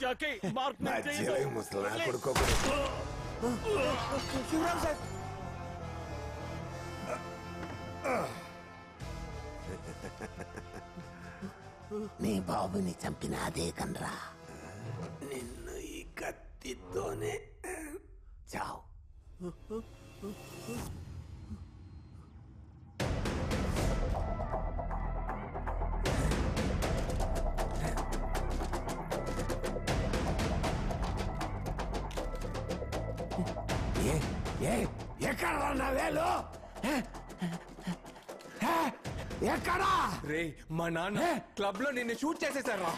जाके मार्क मुसला కొడుకో శివరాం సార్ నీ బాబుని చంపిన అదే కన్రా నిన్ను ఈ కత్తితోనే చావు. ఎక్కడ నా వేలు ఎక్కడా రే మా నాన్న క్లబ్ లో నిన్ను షూట్ చేసేసారా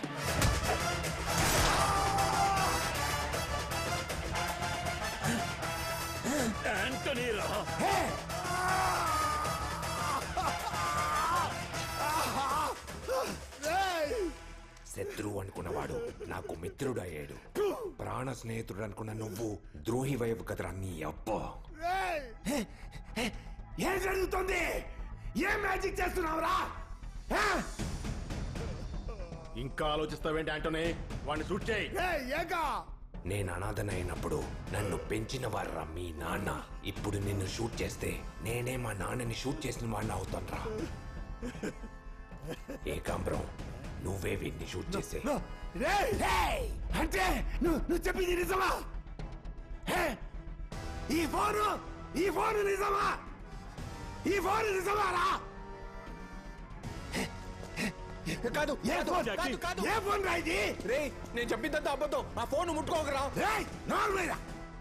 एंटनी रहा శత్రువు అనుకున్నవాడు నాకు మిత్రుడు అయ్యాడు. ప్రాణ స్నేహితుడు అనుకున్న నువ్వు ద్రోహి వైపు కదరా నీ అబ్బా. ఏం జరుగుతుంది? ఏం మ్యాజిక్ చేస్తున్నావురా? ఇంకా ఆలోచిస్తావేంటి ఆంటోనీ? వాడిని షూట్ చేయి. నేను అనాథనైనప్పుడు నన్ను పెంచిన వారా మీ నాన్న. ఇప్పుడు నిన్ను షూట్ చేస్తే నేనే మా నాన్నని షూట్ చేసిన వాడిని అవుతాన్రా. ఏకాంబరం నువ్వే వీడిని షూట్ చేసే. అంటే నువ్వు చెప్పింది నిజమా? ఈ ఫోను నిజమా? ఈ ఫోన్ నిజమారా? కాదు ఏ ఫోన్ రా ఇది? రే నేను చెప్పిందంతా అబద్ధం. ఆ ఫోన్ ముట్టుకోకరా.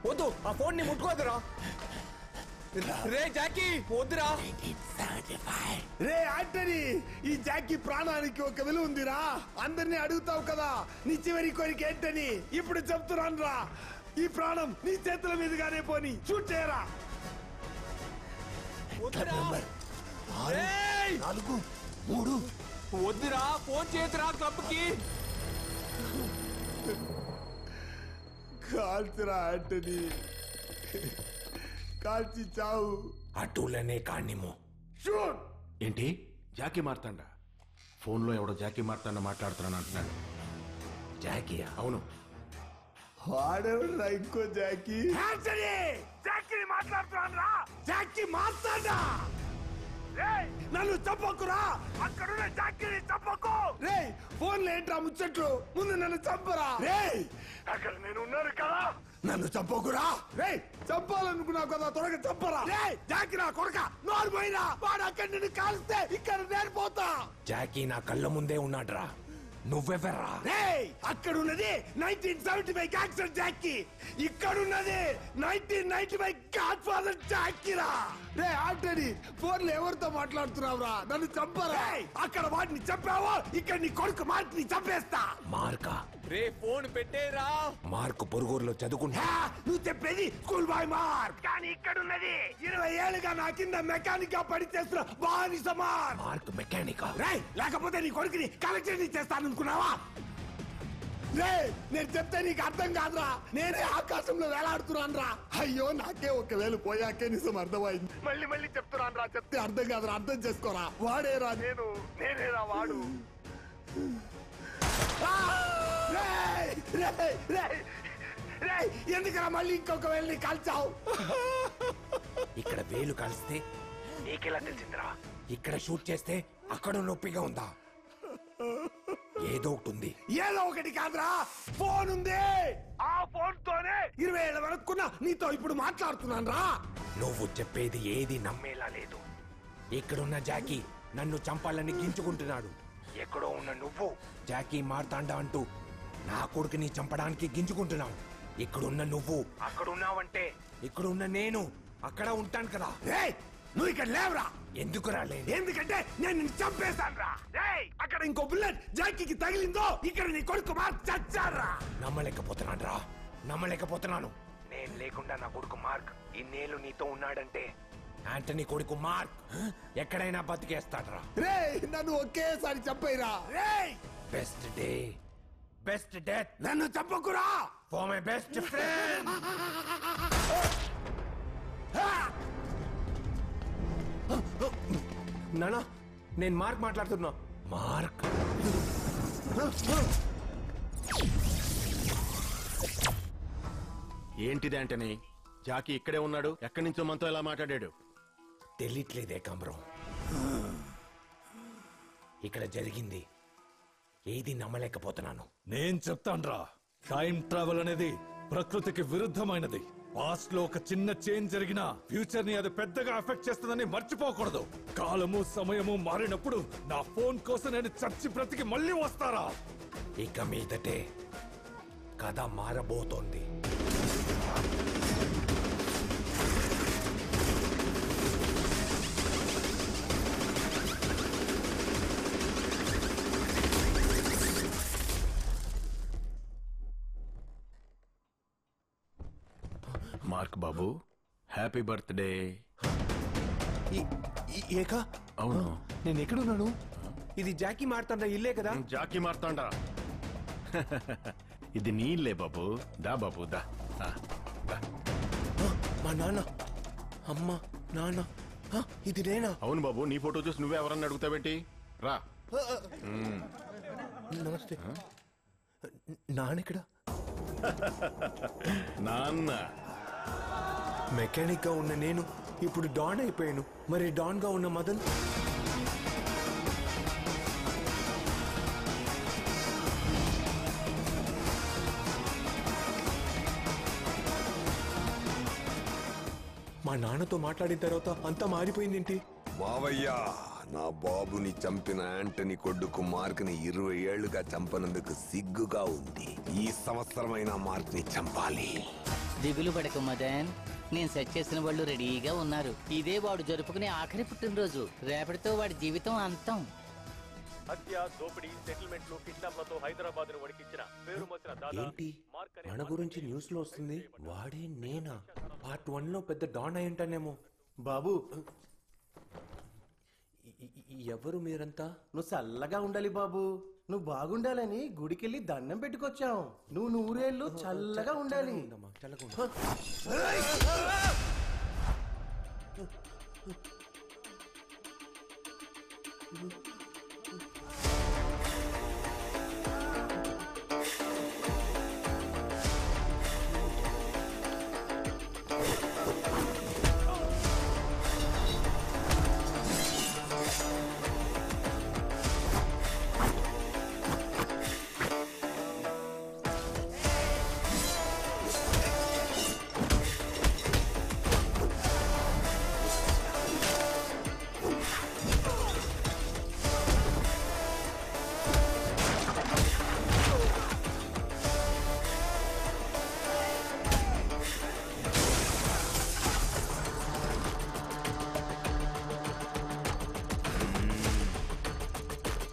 వద్దు ఆ ఫోన్ ని ముట్టుకోదురా. రే జాకీ వద్దురా. రే ఆంటనీ, ఈ జాకీ ప్రాణానికి ఒక విలువ ఉందిరా. అందరినీ అడుగుతావు కదా నీ చివరి కోరిక ఏంటని. ఇప్పుడు చెప్తున్నాను రా, ఈ ప్రాణం నీ చేతుల మీదుగానే పోని. షూట్ చేయరా. 4, 3 వద్దురా ఫోన్ చేతురా క్లబ్ కి. కాల్చరా ఆంటనీ, కాల్చి చావు. అటులనే కాణిమో. షూట్. ఏంటి జాకీ మార్తాండా? ఫోన్ లో ఎవడో జాకీ మార్తాండా మాట్లాడుతున్నాను అంటున్నాడు. జాకీయా? అవును. వాడేవరా ఇంకో జాకీ? జాకీ మాట్లాడుతున్నాను రా. జాకీ మాట్లాడా? నన్ను చంపకురా. అక్కడున్న జాకీని చంపకు. రే ఫోన్ లో ఏంట్రా ముచ్చట్లు? ముందు నన్ను చంపరా. రే అక్కడ నేను ఉన్నాను కదా. నన్ను చంపకురా. రే చంపాలనుకున్నావు కదా, త్వరగా చంపరా. రే జాకీ నా కొడక, నోరు పోయినా. వాడు అక్కడ నిన్ను కాల్స్తే ఇక్కడ నేను పోతా. జాకీ నా కళ్ళ ముందే ఉన్నాడ్రా. నువ్వెవర్రా? అక్కడ ఉన్నది 1975 గ్యాంగ్స్టర్ జాకీ. ఇక్కడున్నది 1995 గాడ్ ఫాదర్ జాకీరా. రే ఆంటనీ, ఫోన్ లో ఎవరితో మాట్లాడుతున్నావురా? నన్ను చంపరా. అక్కడ వాడిని చంపావో ఇక్కడ నీ కొడుకు మార్క్ ని చంపేస్తా. మార్కా? రే ఫోన్ పెట్టేరా. మార్క్ పొరుగురులో చదువుకుంటా. నువ్వు చెప్పేది స్కూల్ బాయ్ మార్క్, కానీ ఇక్కడ ఉన్నది 20 ఏళ్ళుగా నా కింద మెకానిక్ గా పనిచేస్తున్న బానిస మార్క్. మార్క్ మెకానికా? రే లేకపోతే నీ కొడుకుని కలెక్టర్ చేస్తాను అనుకున్నావా? రే నేను చెప్తే నీకు అర్థం కాదురా. నేనే ఆకాశంలో వేలాడుతున్నాను రా. అయ్యో నాకే ఒకవేళ పోయాకే నిజం అర్థమైంది. మళ్ళీ చెప్తున్నాను రా. చెప్తే అర్థం కాదురా. అర్థం చేసుకోరా. వాడేరా నేనేరా వాడు. ఎందుకరా మళ్ళీ ఇంకొక వేళ కాల్చావు? ఇక్కడ వేలు కాల్స్తే నీకెలా తెలిసిందిరా? ఇక్కడ షూట్ చేస్తే అక్కడ నొప్పిగా ఉందా? ఏదో ఒకటి ఉంది. ఏదో ఒకటి కాదురా, ఫోన్ ఉంది. ఆ ఫోన్ తోనే 20 ఏళ్ళ వరకున్నా నీతో ఇప్పుడు మాట్లాడుతున్నాను రా. నువ్వు చెప్పేది ఏది నమ్మేలా లేదు. ఇక్కడున్న జాకీ నన్ను చంపాలని గించుకుంటున్నాడు. ఎక్కడో ఉన్న నువ్వు జాకీ మార్తాండా అంటూ నా కొడుకుని చంపడానికి గింజుకుంటున్నావు. ఇక్కడున్న నువ్వు అక్కడున్నావంటే ఇక్కడున్న నేను అక్కడ ఉంటాను కదా. నువ్వు ఇక్కడ లేవురా. ఎందుకు రాలేదు? ఎందుకంటే నేను నిన్ను చంపేశాను రా. అక్కడ ఇంకో బుల్లెట్ జాకీకి తగిలిందో ఇక్కడ నీ కొడుకు మార్క్ చచ్చారా. నమ్మలేకపోతున్నాను. నేను లేకుండా నా కొడుకు మార్క్ ఇన్నేళ్ళు నీతో ఉన్నాడంటే ఆంటనీ కొడుకు మార్క్ ఎక్కడైనా బతికేస్తాడ్రా. రే నన్ను ఒకేసారి చంపేరా. Best death. నన్ను చంపకురా. For my best friend. నానా నేను మార్క్ మాట్లాడుతున్నా. మార్క్ ఏంటిది అంటని? జాకీ ఇక్కడే ఉన్నాడు, ఎక్కడి నుంచో మనతో ఎలా మాట్లాడాడు? తెలియట్లేదే కమరం. ఇక్కడ జరిగింది ఏది నమ్మలేకపోతున్నాను. నేను చెప్తాన్రా, టైం ట్రావెల్ అనేది ప్రకృతికి విరుద్ధమైనది. పాస్ట్ లో ఒక చిన్న చేంజ్ జరిగినా ఫ్యూచర్ ని అది పెద్దగా ఎఫెక్ట్ చేస్తుందని మర్చిపోకూడదు. కాలము సమయము మారినప్పుడు నా ఫోన్ కోసం నేను చచ్చి బ్రతికి మళ్ళీ వస్తారా? ఇక మీదటే కథ మారబోతోంది. మార్క్ బాబు, హ్యాపీ బర్త్డే. ఏకా? అవును. నేను ఎక్కడున్నాను? ఇది జాకీ మార్తాండా ఇల్లే కదా? జాకీ మార్తాండా ఇది నీ ఇల్లే బాబు. దా బాబు దా. మా నాన్న, అమ్మ, నాన్న, ఇది నేనా? అవును బాబు, నీ ఫోటో చూసి నువ్వే ఎవరన్నా అడుగుతావేంటి? రా. నమస్తే. నాన్నెక్కడా? నాన్న మెకానిక్ గా ఉన్న నేను ఇప్పుడు డాన్ అయిపోయాను. మరి డాన్ గా ఉన్న మదన్? మా నాన్నతో మాట్లాడిన తర్వాత అంతా మారిపోయిందేంటి? మావయ్య, నా బాబుని చంపిన యాంటనీ కొడుకు మార్క్ ని 20 ఏళ్లుగా చంపనందుకు సిగ్గుగా ఉంది. ఈ సంవత్సరమైన మార్క్ ని చంపాలి. దిగులు పడక మదన్, నేను సెట్ చేసిన వాళ్ళు రెడీగా ఉన్నారు. ఇదే వాడు జరుపుకునే ఆఖరి పుట్టినరోజు. రేపటితో వాడి జీవితం అంతం. హత్య, దోపిడీ, సెటిల్మెంట్లు, కిడ్నాప్లతో హైదరాబాద్ ను వణికించిన పేరు మోసిన దాదా ఏంటి మన గురించి న్యూస్ లో వస్తుంది? వాడే నేనా? పార్ట్ 1 లో పెద్ద డాన్ అయి ఉంటానేమో. బాబు, ఎవరు మీరంతా? నువ్వు చల్లగా ఉండాలి బాబు. నువ్వు బాగుండాలని గుడికెళ్ళి దండం పెట్టుకొచ్చావు. నువ్వు 100 ఏళ్ళు చల్లగా ఉండాలి. చల్లగా ఉండు.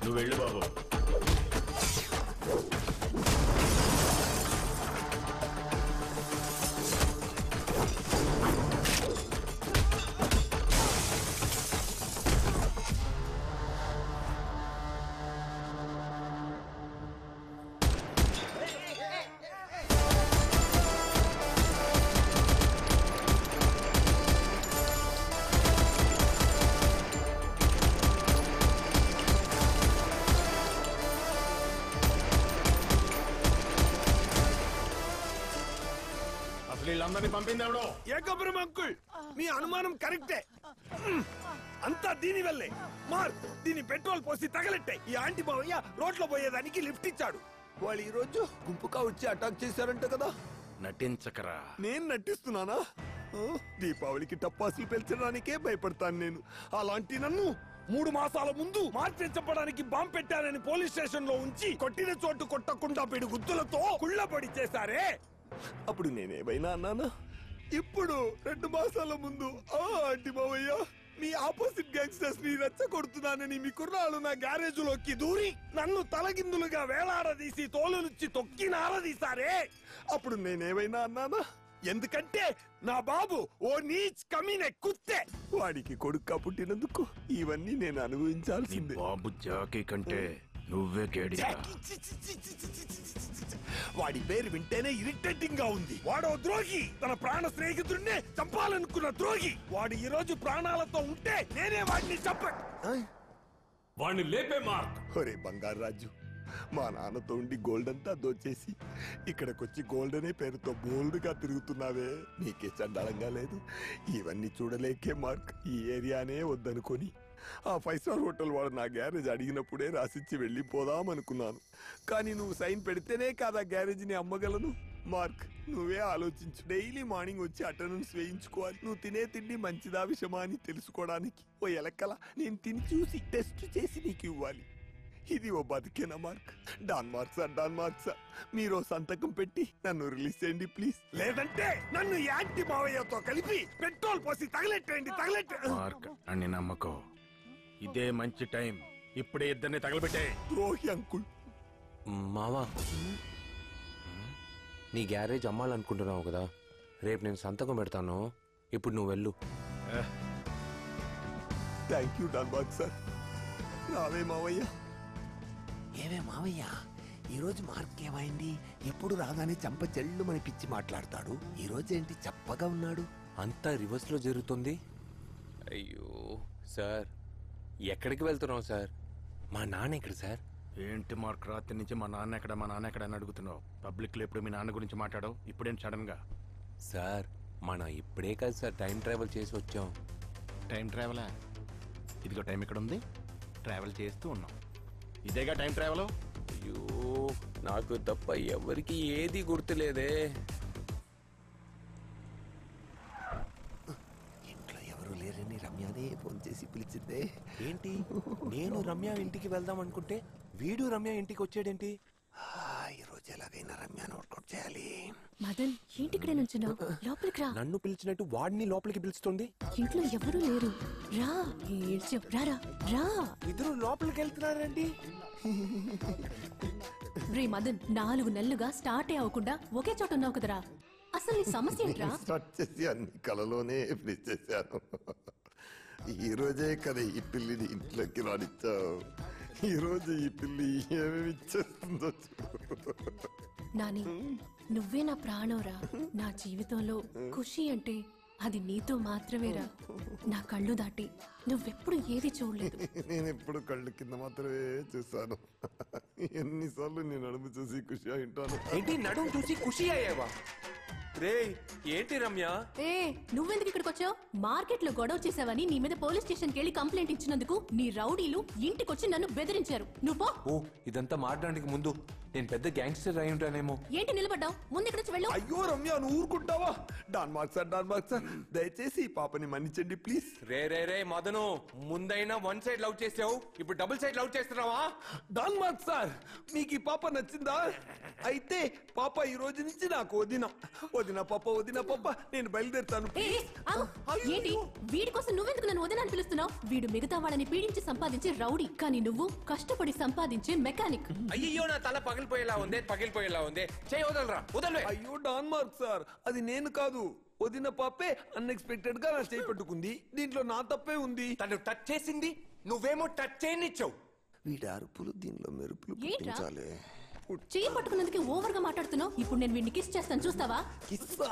నువ్వు వెళ్ళు బాబు. వీళ్ళందరినీ పంపింది ఎవడో? ఏకబ్రహ్మ అంకుల్, మీ అనుమానం కరెక్టే. అంతా దీని వల్లే. మార్క్ దీని పెట్రోల్ పోసి తగలెట్టాయి. ఈ ఆంటీ మావయ్య రోడ్లో పోయేదానికి లిఫ్ట్ ఇచ్చాడు. వాళ్ళు ఈ రోజు గుంపుగా వచ్చి అటాక్ చేశారంట కదా. నటించకరా. నేను నటిస్తున్నానా? దీపావళికి టపాసులు పెంచడానికే భయపడతాను నేను. అలాంటి నన్ను 3 మాసాల ముందు మార్చి చంపడానికి బాంబు పెట్టారని పోలీస్ స్టేషన్ లో ఉంచి కొట్టిన చోటు కొట్టకుండా పెడు గుద్దులతో కుళ్ళబడి చేశారే. అప్పుడు నేనేమైనా అన్నానా? ఇప్పుడు 2 మాసాల ముందు ఆంటీ మావయ్య మీ ఆపోజిట్ గ్యాంగ్స్టర్స్ ని రెచ్చగొడుతున్నానని మీ కుర్రాళ్ళు నా గ్యారేజ్ లోకి దూరి నన్ను తలగిందులుగా వేలాడదీసి తోలునుచ్చి తొక్కి నారదీశారే. అప్పుడు నేనేమైనా అన్నానా? ఎందుకంటే నా బాబు ఓ నీచ్ కమీనే కుత్తే. వాడికి కొడుక్క పుట్టినందుకు ఇవన్నీ నేను అనుభవించాల్సిందే. బాబు జాకీ కంటే నువ్వే కేడిగా. వాడి పేరు వింటేనే ఇరిటేటింగ్ గా ఉంది. వాడో ద్రోహి, తన ప్రాణ స్నేహితుడినే చంపాలనుకున్న ద్రోహి. వాడు ఈ రోజు ప్రాణాలతో ఉంటే నేనే వాడిని చంప. వాడిని లేపే మార్క్. ఒరే బంగారు రాజు, మా నాన్నతో ఉండి గోల్డ్ అంతా దోచేసి ఇక్కడికొచ్చి గోల్డ్ అనే పేరుతో బోల్డ్గా తిరుగుతున్నావే, నీకే చండాలంగా లేదు? ఇవన్నీ చూడలేకే మార్క్ ఈ ఏరియానే వద్దనుకొని ఆ 5 స్టార్ హోటల్ వాడు నా గ్యారేజ్ అడిగినప్పుడే రాసిచ్చి వెళ్ళిపోదామనుకున్నాను. కానీ నువ్వు సైన్ పెడితేనే కాదా గ్యారేజ్ని అమ్మగలను. మార్క్ నువ్వే ఆలోచించు. డైలీ మార్నింగ్ వచ్చి అటెండెన్స్ వేయించుకోవాలి. నువ్వు తినే తిండి మంచిదా విషమా అని తెలుసుకోవడానికి ఓ ఎలక్కల నేను తిని చూసి టెస్ట్ చేసి నీకు ఇవ్వాలి. ఇది ఓ బతికేనా మార్క్? డాన్ మార్క్ సార్ మీరు సంతకం పెట్టి నన్ను రిలీజ్ చేయండి ప్లీజ్. లేదంటే నన్ను యాంటీ మావయ్యతో కలిపి పెట్రోల్ పోసి తగలెట్టండి. మార్క్ అని నమ్మకో, ఇదే మంచి టైం. ఇప్పుడే ఇద్దరిని తగలబెట్టే. ద్రోహి అంకుల్. మావా, నీ గ్యారేజ్ అమ్మాలనుకుంటున్నావు కదా, రేపు నేను సంతకం పెడతాను. ఇప్పుడు నువ్వు వెళ్ళు. థ్యాంక్ యూ డాన్ మార్క్ సార్. రావే మావయ్య. ఏమే మావయ్య, ఈరోజు మార్క్ ఏమైంది? ఎప్పుడు రాగానే చంప చెల్లు మన పిచ్చి మాట్లాడతాడు. ఈరోజు ఏంటి చప్పగా ఉన్నాడు? అంతా రివర్స్ లో జరుగుతుంది. అయ్యో సార్, ఎక్కడికి వెళ్తున్నావు సార్? మా నాన్న ఎక్కడ సార్? ఏంటి మార్క్, రాత్రి నుంచి మా నాన్న ఎక్కడ అని అడుగుతున్నావు? పబ్లిక్ లో ఎప్పుడు మీ నాన్న గురించి మాట్లాడవు, ఇప్పుడేం సడన్ గా? సార్ మనం ఇప్పుడే కాదు సార్ టైం ట్రావెల్ చేసి వచ్చాం. టైం ట్రావెలా? ఇదిగో టైం ఇక్కడ ఉంది, ట్రావెల్ చేస్తూ ఉన్నాం. ఇదేగా టైం ట్రావెల్. అయ్యో నాకు తప్ప ఎవరికి ఏది గుర్తులేదే. ఇంట్లో ఎవరు లేరని రమ్యనే ఫోన్ చేసి పిలిచిందే. ఏంటి, నేను రమ్య ఇంటికి వెళ్దాం అనుకుంటే వీడు రమ్య ఇంటికి వచ్చాడేంటి? ఈరోజు ఎలాగైనా రమ్యను వర్కౌట్ చేయాలి. మదన్ ఏంటి ఇక్కడే నుంచున్నావు? లోపలికి రా. నన్ను పిలిచినట్టు వాడిని లోపలికి పిలుస్తుంది. ఇంట్లో ఎవరూ లేరు. రా. ఏడ్చావు. రారా రా. ఇద్దరు లోపలికి వెళ్తున్నారండి. రే మదన్, 4 నెలలుగా స్టార్ట్ అవ్వకుండా ఒకే చోట ఉన్నావు కదరా. అసలు నీ సమస్య ఏంట్రా? స్టార్ట్ చేసి అన్ని కలలోనే ఫినిష్ చేశాను. ఈ రోజే కదా ఈ పిల్లిని ఇంట్లోకి రానిచ్చావు. ఈ రోజు ఈ పిల్లి ఏమేమి ఇచ్చేస్తుందో. నాని, నువ్వే నా ప్రాణంరా. నా జీవితంలో ఖుషి అంటే అది నీతో మాత్రమేరా. నా కళ్ళు దాటి నువ్వెప్పుడు ఏది చూడలేదు. నేను ఎప్పుడు కళ్ళు కింద మాత్రమే చూశాను. ఎన్నిసార్లు నేను నడుము చూసి ఖుషి అయింటాను. ఏంటి నడుము చూసి ఖుషి అయ్యావా? రే ఏంటి రమ్య? ఏ నువ్వెందుకు ఇక్కడికి వచ్చావు? మార్కెట్ లో గొడవ చేసావని నీ మీద పోలీస్ స్టేషన్ కి వెళ్ళి కంప్లైంట్ ఇచ్చినందుకు నీ రౌడీలు ఇంటికొచ్చి నన్ను బెదిరించారు. నువ్వు పో. ఓ ఇదంతా మాట్లాడడానికి ముందు నేను పెద్ద గ్యాంగ్స్టర్ అయి ఉంటానేమో. ఏంటి నిలబడ్డావు? ముందు ఇక్కడ నుంచి వెళ్ళు. అయ్యో రమ్య, నువ్వు ఊరుకుంటావా? డాన్ మార్క్ సార్ దయచేసి ఈ పాపని మన్నించండి ప్లీజ్. రే మదను, ముందైనా 1 సైడ్ లవ్ చేసావు, ఇప్పుడు డబుల్ సైడ్ లవ్ చేస్తున్నావా? డాన్ మార్క్ సార్, మీకు ఈ పాప నచ్చిందా? అయితే పాప ఈ రోజు నుంచి నాకు వదిన పాప నేను బయలుదేరుతాను. ఏ, ఆగు. ఏంటి వీడి కోసం నువ్వెందుకు నన్ను వదిన అని పిలుస్తున్నావు? వీడు మిగతా వాళ్ళని పీడించి సంపాదించే రౌడీ, కానీ నువ్వు కష్టపడి సంపాదించే మెకానిక్. అయ్యో నా తల పగిలిపోయేలా ఉంది. చేయి వదలరా, వదలవే. అయ్యో డాన్ మార్క్ సార్, అది నేను కాదు, వదిన పాపే అన్ఎక్స్పెక్టెడ్ గా నా చేయి పట్టుకుంది. దీంట్లో నా తప్పే ఉంది. తను టచ్ చేసింది, నువ్వేమో టచ్ చేయనిచ్చావు. వీడి అరుపులు దీనిలో మెరుపులు ఏంట్రా? పుట్టించాలి. చెయ్యి పట్టుకున్నందుకే ఓవర్ గా మాట్లాడుతున్నావు. ఇప్పుడు నేను వీడిని కిస్ చేస్తాను, చూస్తావా? కిస్సా